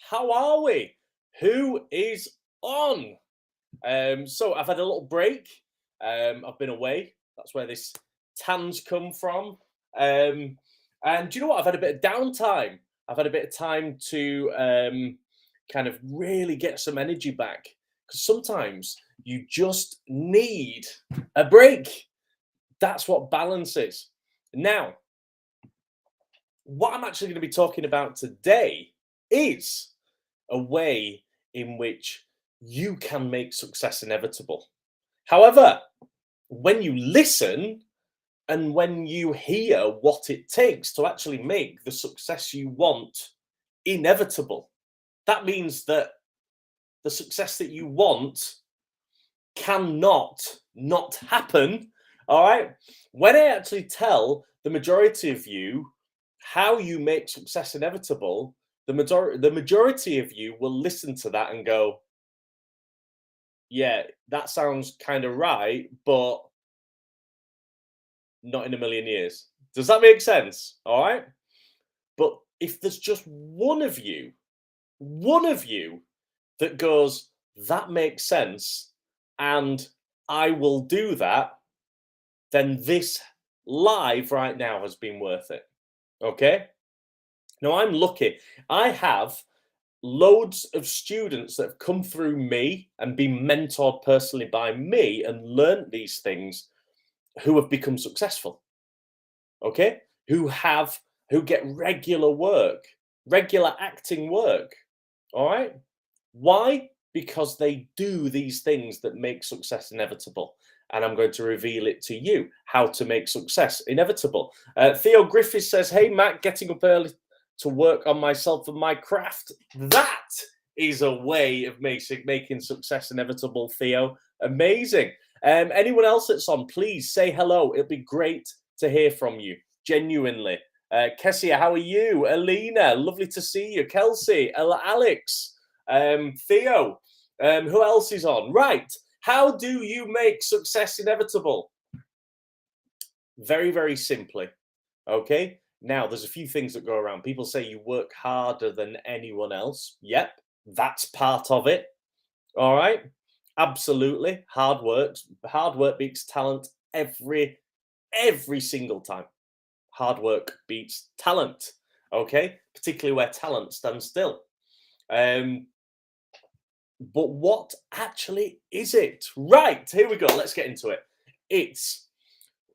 How are we? Who is on? So I've had a little break. I've been away. That's where this tan's come from. And do you know what? I've had a bit of downtime. I've had a bit of time to kind of really get some energy back. Because sometimes you just need a break. That's what balance is. Now, what I'm actually going to be talking about today is a way in which you can make success inevitable. However, when you listen and when you hear what it takes to actually make the success you want inevitable, that means that the success that you want cannot not happen. All right. When I actually tell the majority of you how you make success inevitable, the majority of you will listen to that and go, yeah, that sounds kind of right, but not in a million years. Does that make sense? All right. But if there's just one of you that goes, that makes sense, and I will do that, then this live right now has been worth it. Okay. Now I'm lucky. I have loads of students that have come through me and been mentored personally by me and learned these things who have become successful. Okay. Who get regular work, regular acting work. All right. Why? Because they do these things that make success inevitable. And I'm going to reveal it to you how to make success inevitable. Theo Griffiths says, hey, Matt, getting up early to work on myself and my craft. That is a way of making success inevitable, Theo. Amazing. Anyone else that's on, please say hello. It'll be great to hear from you, genuinely. Kessia, how are you? Alina, lovely to see you. Kelsey, Alex, Theo, who else is on? Right. How do you make success inevitable? Very, very simply. Okay. Now, there's a few things that go around. People say you work harder than anyone else. Yep, that's part of it. All right. Absolutely. Hard work beats talent every single time. Hard work beats talent. Okay. Particularly where talent stands still. But what actually is it? Right, here we go. Let's get into it. It's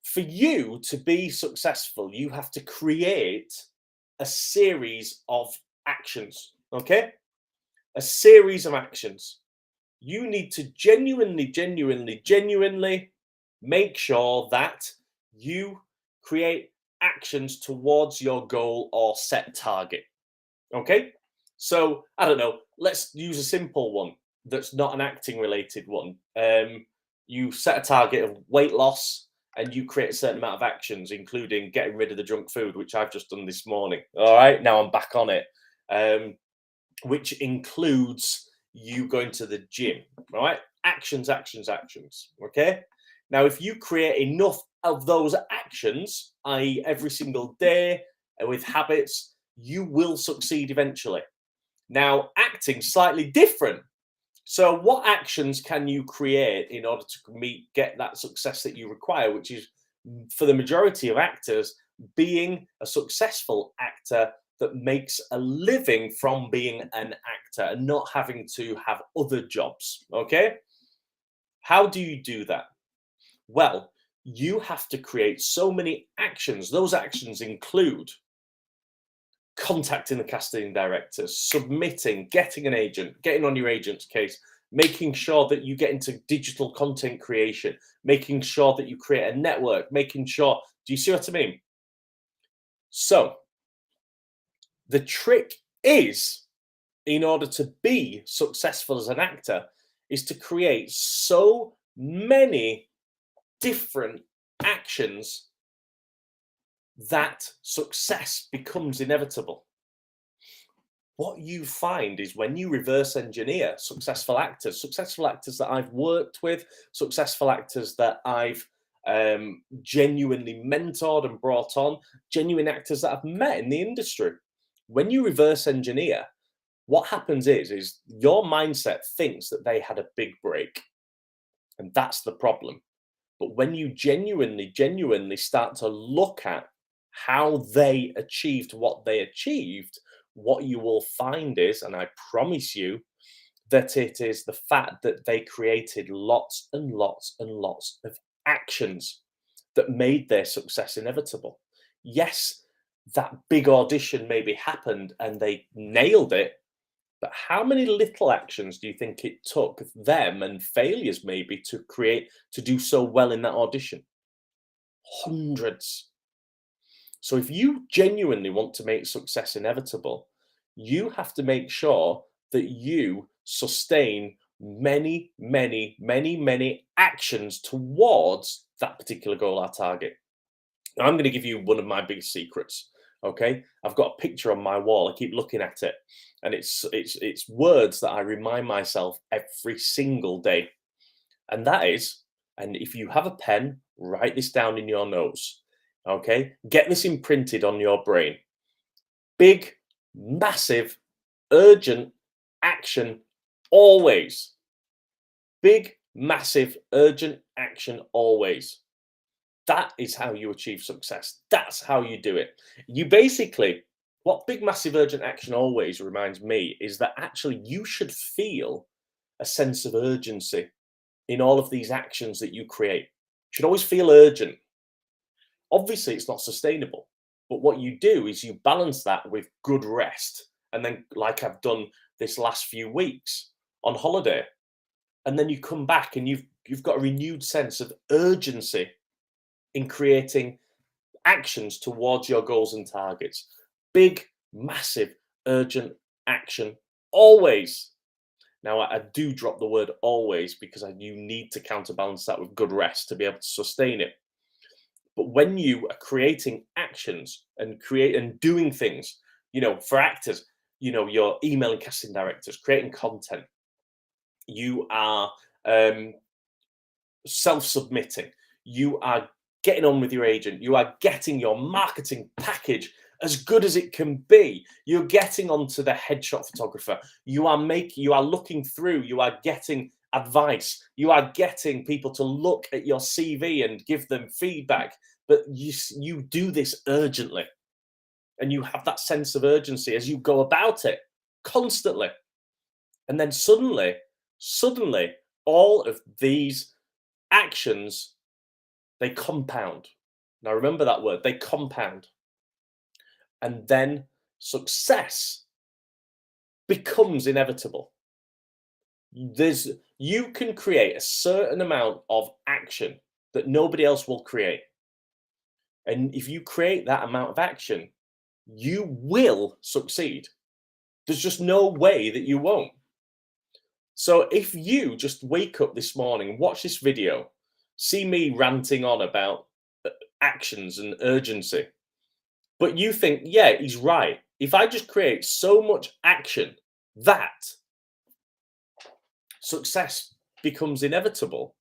for you to be successful, you have to create a series of actions. Okay? A series of actions. You need to genuinely make sure that you create actions towards your goal or set target. Okay? So, I don't know, let's use a simple one that's not an acting related one. You set a target of weight loss and you create a certain amount of actions, including getting rid of the junk food, which I've just done this morning. All right, now I'm back on it, which includes you going to the gym. All right, actions. Okay, now if you create enough of those actions, i.e., every single day with habits, you will succeed eventually. Now, acting slightly different. So, what actions can you create in order to get that success that you require, which is for the majority of actors, being a successful actor that makes a living from being an actor and not having to have other jobs? Okay. How do you do that? Well, you have to create so many actions. Those actions include contacting the casting directors, submitting, getting an agent, getting on your agent's case, making sure that you get into digital content creation, making sure that you create a network, making sure. Do you see what I mean? So, the trick is, in order to be successful as an actor, is to create so many different actions that success becomes inevitable. What you find is when you reverse engineer successful actors that I've worked with, successful actors that I've genuinely mentored and brought on, genuine actors that I've met in the industry. When you reverse engineer, what happens is your mindset thinks that they had a big break, and that's the problem. But when you genuinely start to look at how they achieved what they achieved, what you will find is, and I promise you, that it is the fact that they created lots and lots and lots of actions that made their success inevitable. Yes, that big audition maybe happened and they nailed it, but how many little actions do you think it took them, and failures maybe, to do so well in that audition? Hundreds. So if you genuinely want to make success inevitable, you have to make sure that you sustain many actions towards that particular goal or target. Now, I'm going to give you one of my biggest secrets. Okay, I've got a picture on my wall. I keep looking at it, and it's words that I remind myself every single day. And that is, and if you have a pen, write this down in your notes. Okay, get this imprinted on your brain. Big, massive, urgent action always. Big, massive, urgent action always. That is how you achieve success. That's how you do it. You basically, what big, massive, urgent action always reminds me is that actually you should feel a sense of urgency in all of these actions that you create. You should always feel urgent. Obviously, it's not sustainable, but what you do is you balance that with good rest. And then, like I've done this last few weeks on holiday, and then you come back and you've got a renewed sense of urgency in creating actions towards your goals and targets. Big, massive, urgent action always. Now, I do drop the word always because you need to counterbalance that with good rest to be able to sustain it. But when you are creating actions and doing things, for actors, you're emailing casting directors, creating content, you are self-submitting, you are getting on with your agent, you are getting your marketing package as good as it can be, you're getting onto the headshot photographer, you are looking through, you are getting advice, you are getting people to look at your CV and give them feedback, but you do this urgently, and you have that sense of urgency as you go about it constantly, and then suddenly all of these actions, they compound. Now remember that word, they compound. And then success becomes inevitable. You can create a certain amount of action that nobody else will create. And if you create that amount of action, you will succeed. There's just no way that you won't. So if you just wake up this morning, watch this video, see me ranting on about actions and urgency, but you think, yeah, he's right. If I just create so much action that success becomes inevitable,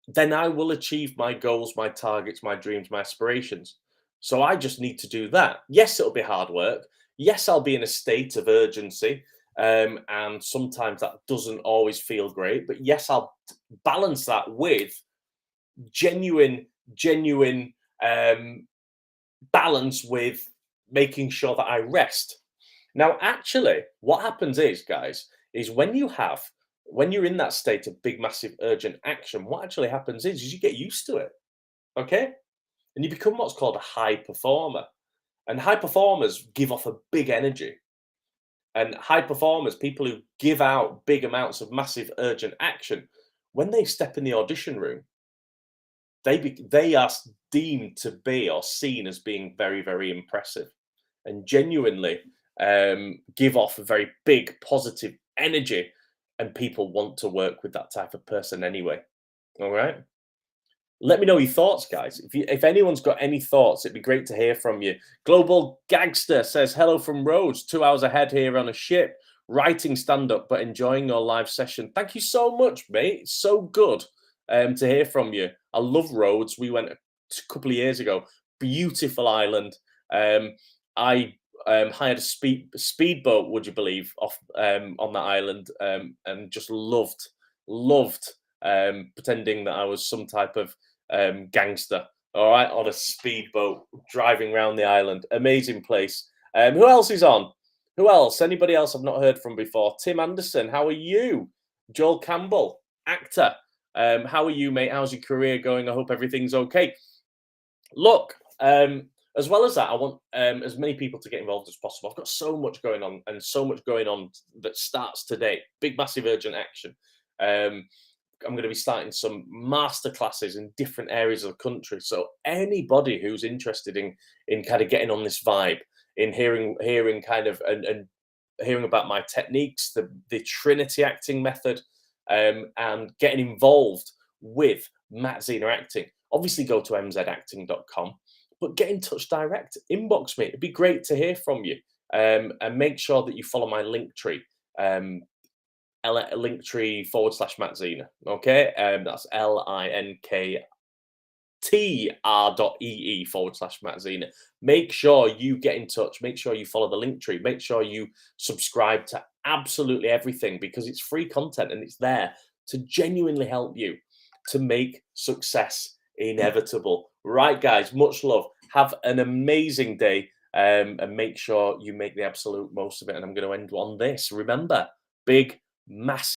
then I will achieve my goals, my targets, my dreams, my aspirations. So I just need to do that. Yes, it'll be hard work. Yes, I'll be in a state of urgency. And sometimes that doesn't always feel great. But yes, I'll balance that with genuine balance with making sure that I rest. Now, actually, what happens is, guys, is when you're in that state of big, massive, urgent action, what actually happens is you get used to it. Okay? And you become what's called a high performer. And high performers give off a big energy. And high performers, people who give out big amounts of massive, urgent action, when they step in the audition room, they are deemed to be or seen as being very, very impressive and genuinely give off a very big positive energy, and people want to work with that type of person anyway. All right. Let me know your thoughts, guys. If anyone's got any thoughts, it'd be great to hear from you. Global Gangster says, hello from Rhodes, 2 hours ahead here on a ship, writing stand-up, but enjoying your live session. Thank you so much, mate. It's so good to hear from you. I love Rhodes. We went a couple of years ago. Beautiful island. I hired a speedboat, would you believe, off on that island, and just loved pretending that I was some type of gangster. All right, on a speedboat driving around the island. Amazing place. Who else is on? Who else? Anybody else I've not heard from before? Tim Anderson, how are you? Joel Campbell, actor. How are you, mate? How's your career going? I hope everything's okay. Look, as well as that, I want as many people to get involved as possible. I've got so much going on and so much going on that starts today. Big, massive, urgent action. I'm going to be starting some master classes in different areas of the country. So anybody who's interested in kind of getting on this vibe, in hearing kind of and hearing about my techniques, the Trinity acting method, and getting involved with Matt Zena acting, obviously go to mzacting.com, but get in touch direct, inbox me. It'd be great to hear from you. And make sure that you follow my link tree. Linktree/Matt Zena. Okay, that's linktr.ee/Matt Zena. Make sure you get in touch. Make sure you follow the link tree. Make sure you subscribe to absolutely everything, because it's free content and it's there to genuinely help you to make success inevitable. Right, guys, much love. Have an amazing day, and make sure you make the absolute most of it. And I'm going to end on this. Remember, big, massive